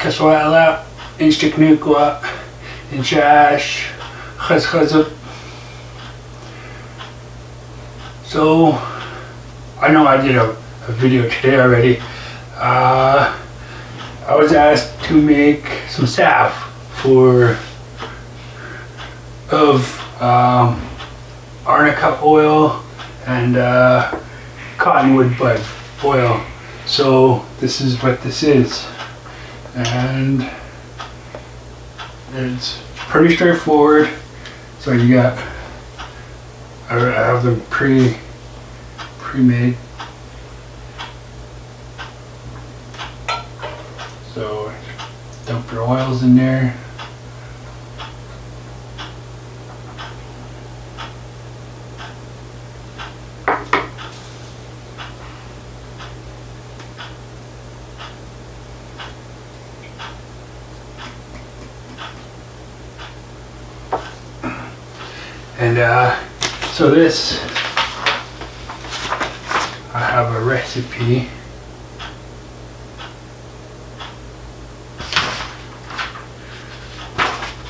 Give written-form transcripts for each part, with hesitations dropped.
كسوالة إنشتكنيكوا إنشاش خزخزب. So I know I did a video today already. I was asked to make some salve of arnica oil and cottonwood bud oil. So this is what this is, and it's pretty straightforward. So you got, I have them pre-made. So dump your oils in there. And so this, I have a recipe.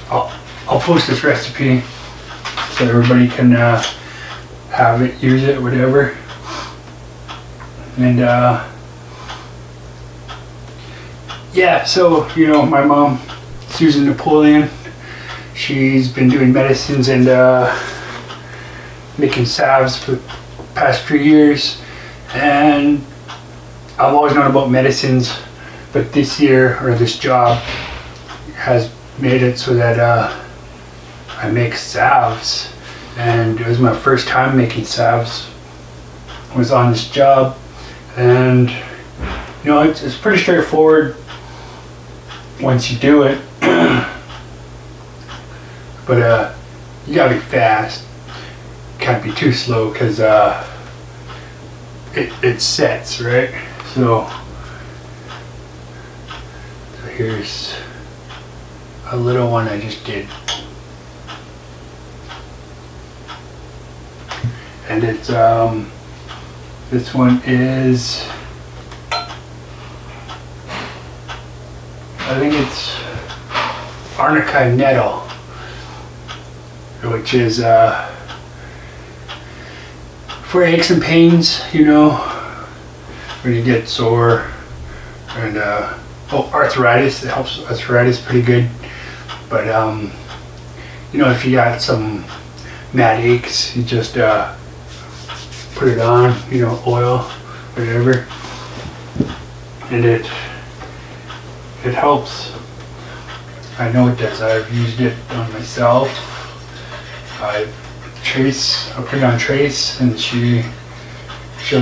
I'll post this recipe so everybody can have it, use it, whatever. And yeah, so you know, my mom, Susan Napoleon, she's been doing medicines and making salves for the past few years, and I've always known about medicines, but this year, or this job, has made it so that I make salves, and it was my first time making salves. I was on this job, and you know, it's pretty straightforward once you do it. But you gotta be fast. Can't be too slow, because it sets, right? So here's a little one I just did, and it's this one is, I think it's arnica nettle, which is for aches and pains, you know, when you get sore, and arthritis. It helps arthritis pretty good. But you know, if you got some mad aches, you just put it on, you know, oil, whatever, and it helps. I know it does. I've used it on myself. I'll put it on Trace, and she'll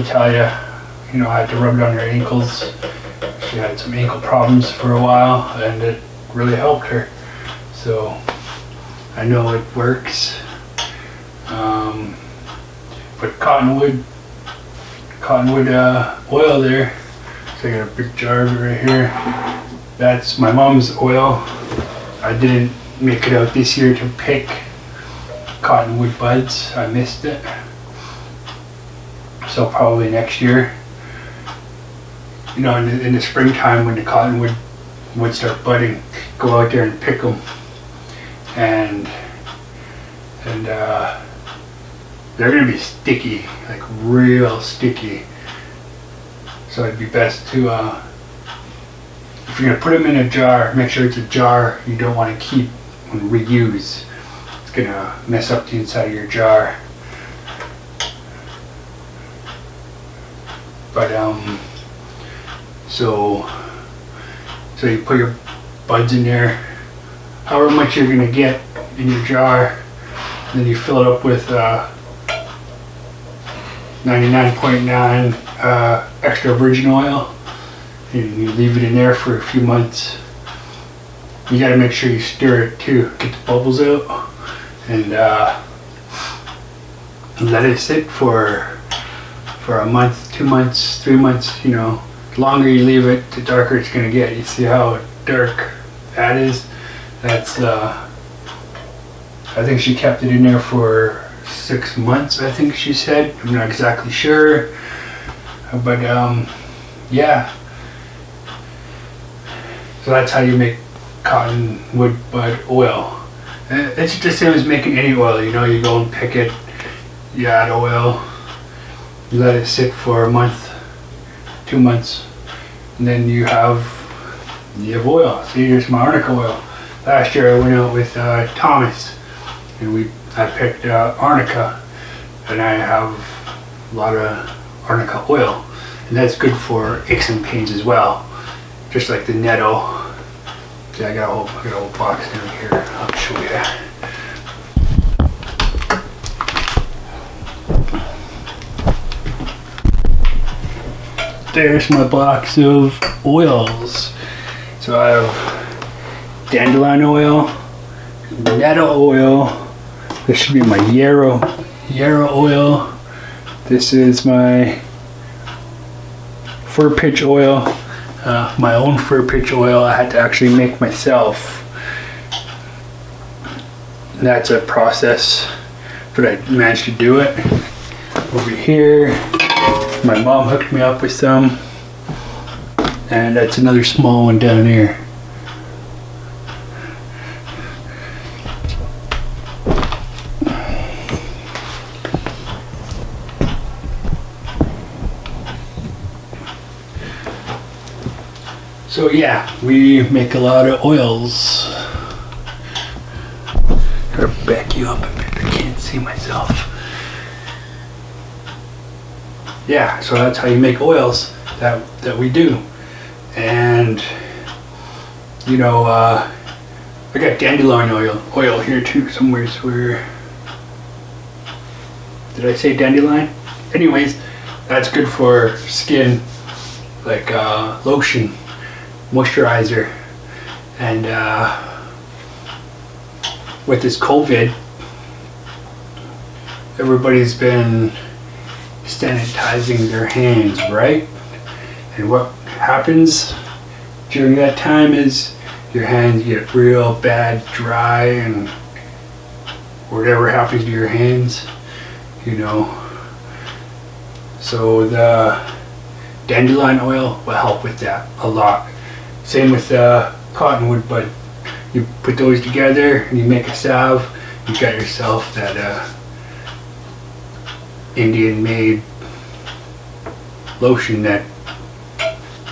tell you, you know, I had to rub it on her ankles. She had some ankle problems for a while, and it really helped her. So I know it works. Put cottonwood oil there. So I got a big jar of it right here. That's my mom's oil. I didn't make it out this year to pick cottonwood buds. I missed it. So probably next year. You know, in the springtime when the cottonwood would start budding, go out there and pick them. And they're gonna be sticky, like real sticky. So it'd be best to, if you're gonna put them in a jar, make sure it's a jar you don't want to keep and reuse. It's gonna mess up the inside of your jar. But so you put your buds in there, however much you're gonna get in your jar, and then you fill it up with 99.9 extra virgin oil. You leave it in there for a few months. You got to make sure you stir it too, get the bubbles out, and let it sit for a month, 2 months, 3 months. You know, the longer you leave it, the darker it's gonna get. You see how dark that is? That's I think she kept it in there for 6 months, I think she said. I'm not exactly sure, but yeah. So So that's how you make cottonwood bud oil. It's the same as making any oil. You know, you go and pick it, you add oil, you let it sit for a month, 2 months, and then you have oil. See, here's my arnica oil. Last year I went out with Thomas, and I picked arnica, and I have a lot of arnica oil, and that's good for aches and pains as well, just like the nettle. See, I got a whole box down here. I'll show you. There's my box of oils. So I have dandelion oil, nettle oil. This should be my yarrow oil. This is my fir pitch oil. My own fir pitch oil I had to actually make myself. And that's a process, but I managed to do it. Over here, my mom hooked me up with some, and that's another small one down here. So yeah, we make a lot of oils. Gotta back you up a bit, I can't see myself. Yeah, so that's how you make oils that we do. And you know, I got dandelion oil here too somewhere. Where did I say dandelion? Anyways, that's good for skin, like lotion, moisturizer. And with this COVID, everybody's been sanitizing their hands, right? And what happens during that time is your hands get real bad, dry, and whatever happens to your hands, you know. So the dandelion oil will help with that a lot. Same with cottonwood bud. You put those together and you make a salve. You got yourself that Indian made lotion that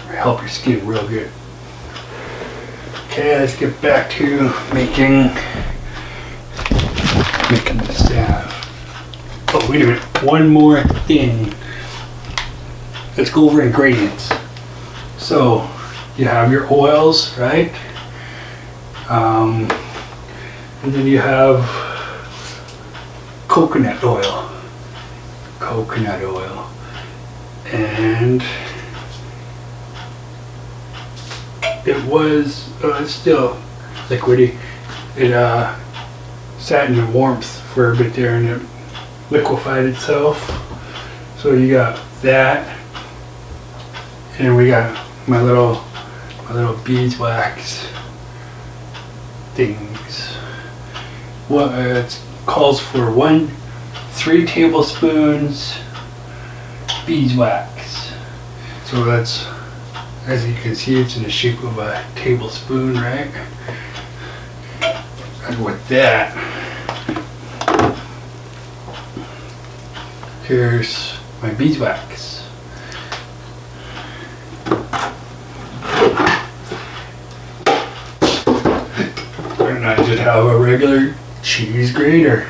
help your skin real good. Okay, let's get back to making the salve. Oh, wait a minute, one more thing. Let's go over ingredients. So you have your oils, right? And then you have coconut oil. And it was it's still liquidy. It sat in the warmth for a bit there, and it liquefied itself. So you got that, and we got my little beeswax things. Well, it calls for 3 tablespoons beeswax. So that's, as you can see, it's in the shape of a tablespoon, right? And with that, here's my beeswax. And I just have a regular cheese grater.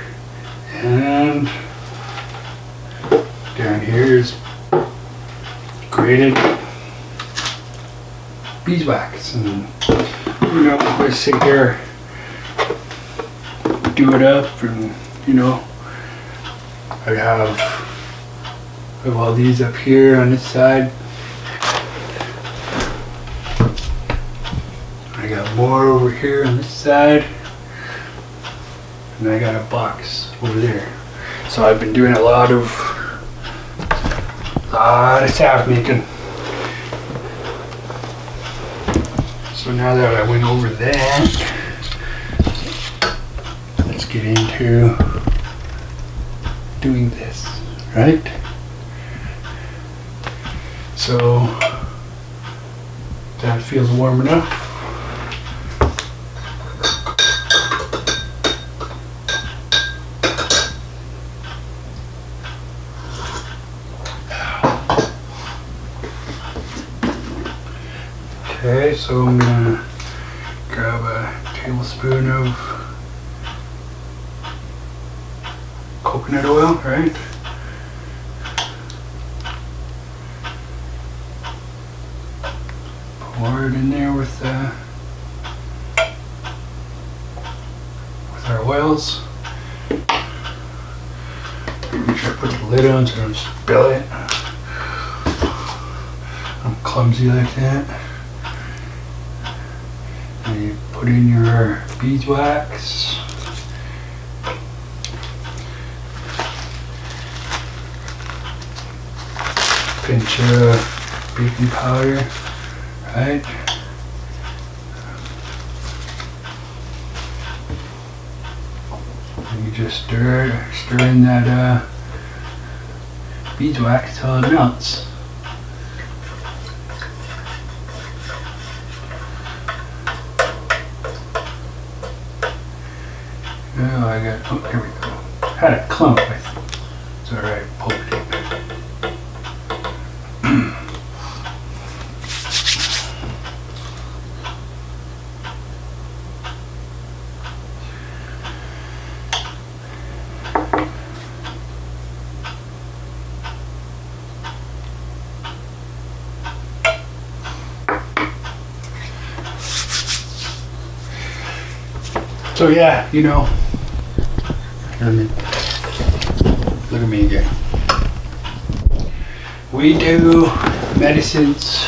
And down here is grated beeswax. And you know, I sit here, do it up, and you know, I have all these up here on this side. I got more over here on this side, and I got a box over there. So I've been doing a lot of salve making. So now that I went over that, let's get into doing this, right? So that feels warm enough. Okay, so I'm gonna grab a tablespoon of coconut oil, right? Pour it in there with our oils. Make sure I put the lid on so I don't spill it. I'm clumsy like that. And you put in your beeswax. Pinch of baking powder, right? And you just stir in that beeswax till it melts. Oh, here we go. Had a clump, I think. It's alright, poked it. So yeah, you know, look at me again. We do medicines,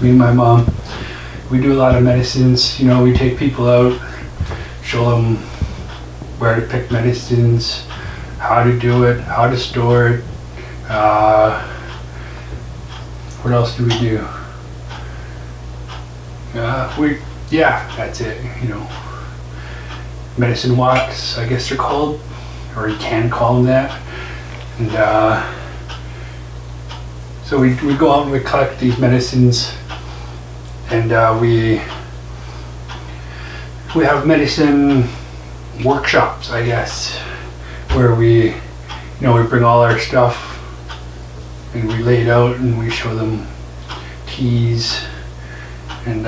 me and my mom, we do a lot of medicines. You know, we take people out, show them where to pick medicines, how to do it, how to store it. What else do we do? Yeah, that's it, you know. Medicine walks, I guess they're called, or you can call them that. And so we go out and we collect these medicines, and we have medicine workshops, I guess, where we bring all our stuff and we lay it out and we show them teas, and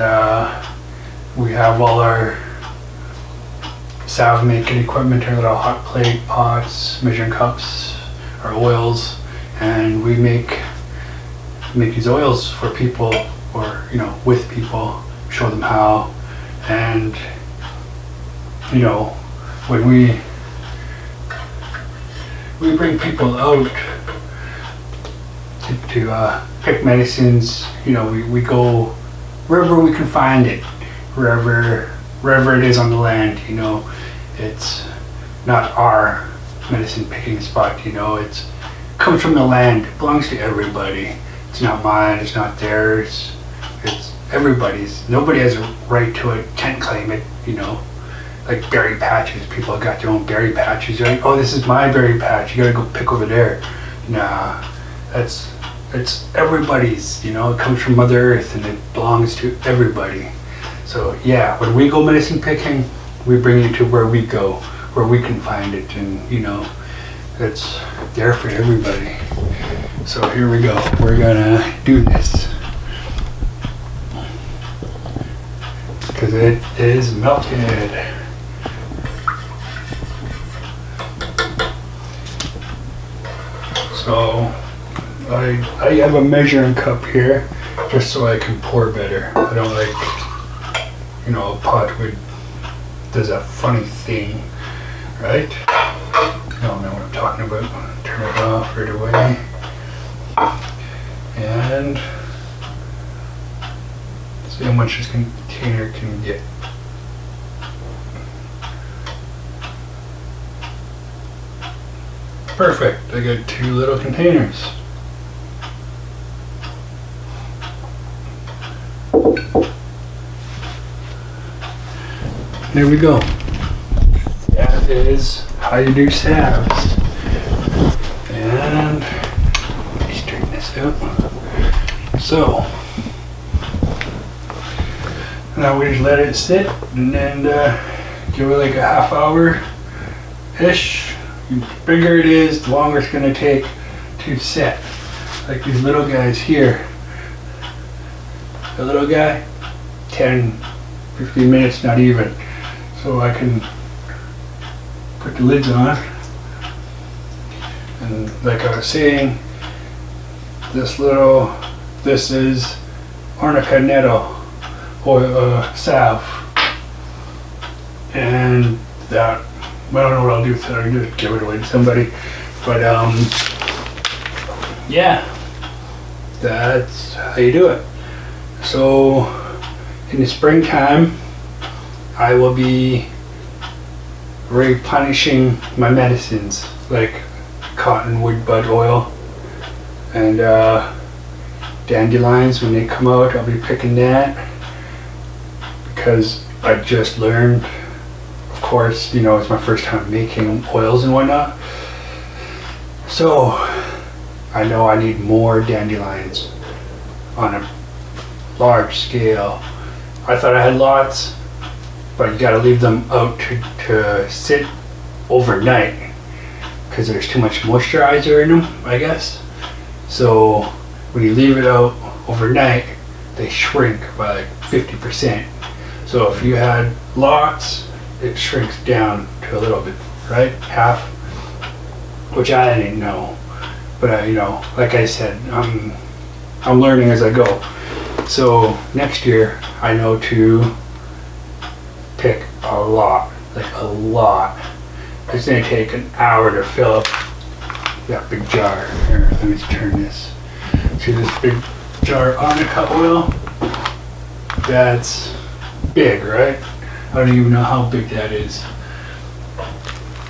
we have all our salve making equipment, our little hot plate pots, measuring cups, our oils, and we make these oils for people, or with people, show them how. And when we bring people out to pick medicines, we go wherever we can find it, wherever it is on the land. It's not our medicine picking spot, it comes from the land, it belongs to everybody. It's not mine, it's not theirs, it's everybody's. Nobody has a right to it, can't claim it, like berry patches. People have got their own berry patches. They're like, oh, this is my berry patch, you gotta go pick over there. Nah, it's everybody's, it comes from Mother Earth and it belongs to everybody. So yeah, when we go medicine picking, we bring you to where we go, where we can find it, and it's there for everybody. So here we go, we're gonna do this. Because it is melted. So I have a measuring cup here, just so I can pour better. I don't like, a pot does a funny thing, right? I don't know what I'm talking about. Turn it off right away. And see how much this container can get. Perfect, I got 2 little containers. There we go. That is how you do salves. And let me straighten this out. So now we just let it sit, and then give it like a half hour ish. The bigger it is, the longer it's gonna take to set. Like these little guys here. The little guy, 10, 15 minutes, not even. So I can put the lids on. And like I was saying, this is arnica nettle oil salve. And that, I don't know what I'll do with it. I'll just give it away to somebody. But yeah, that's how you do it. So in the springtime, I will be replenishing my medicines like cottonwood bud oil and dandelions. When they come out, I'll be picking that because I just learned, of course, you know, it's my first time making oils and whatnot. So I know I need more dandelions on a large scale. I thought I had lots, but you gotta leave them out to sit overnight because there's too much moisturizer in them, I guess. So when you leave it out overnight, they shrink by like 50%. So if you had lots, it shrinks down to a little bit, right? Half, which I didn't know. But you know, like I said, I'm learning as I go. So next year, I know to pick a lot, like a lot. It's gonna take an hour to fill up that big jar. Here, let me turn this. See this big jar of arnica oil? That's big, right? I don't even know how big that is.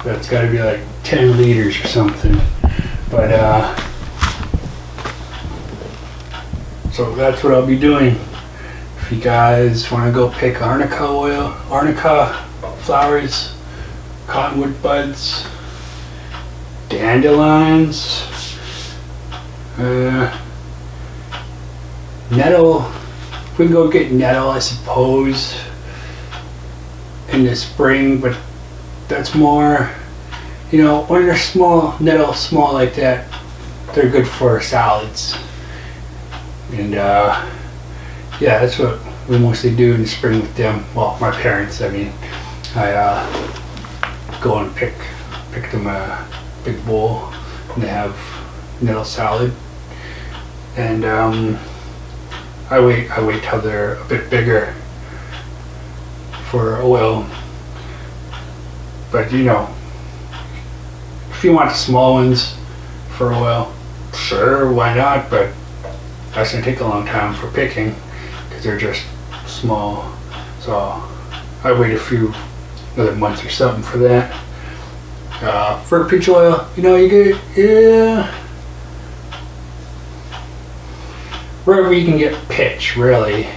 That's gotta be like 10 liters or something. But so that's what I'll be doing. If you guys want to go pick arnica oil, arnica flowers, cottonwood buds, dandelions, nettle. We can go get nettle, I suppose, in the spring, but that's more, you know, when they're small, nettle small like that, they're good for salads. And yeah, that's what we mostly do in the spring with them. Well, my parents, I mean, I go and pick them a big bowl, and they have nettle salad. And I wait till they're a bit bigger for oil. But you know, if you want the small ones for oil, sure, why not? But that's gonna take a long time for picking because they're just small. So I wait another month or something for that. For peach oil, you know, you get, yeah, wherever you can get pitch, really,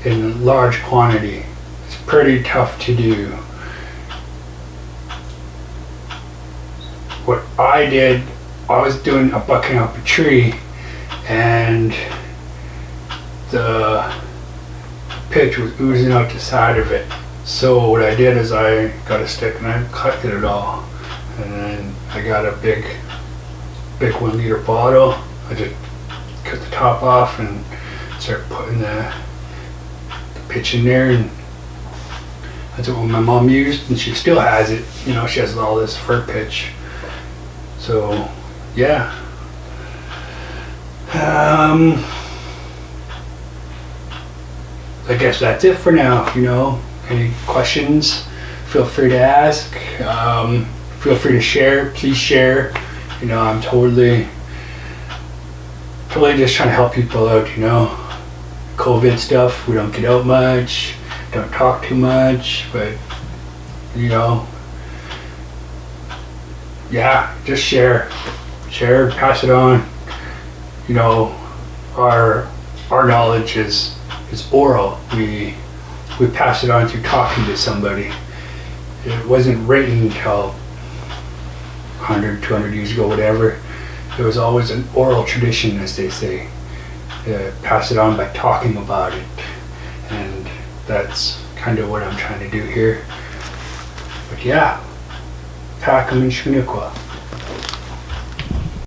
in large quantity, it's pretty tough to do. What I did, I was doing a bucking up a tree, and the pitch was oozing out the side of it. So what I did is I got a stick and I collected it all, and then I got a big 1 liter bottle. I just cut the top off and start putting the pitch in there, and that's what my mom used, and she still has it. You know, she has all this fir pitch. So yeah, I guess that's it for now. You know, any questions, feel free to ask. Feel free to share. Please share. You know, I'm totally just trying to help people out. You know, COVID stuff, we don't get out much, don't talk too much, but you know, yeah, just share, pass it on. You know, our knowledge is oral. We pass it on through talking to somebody. It wasn't written until 100, 200 years ago, whatever. It was always an oral tradition, as they say. Pass it on by talking about it, and that's kind of what I'm trying to do here. But yeah, Takum and Shuniqua.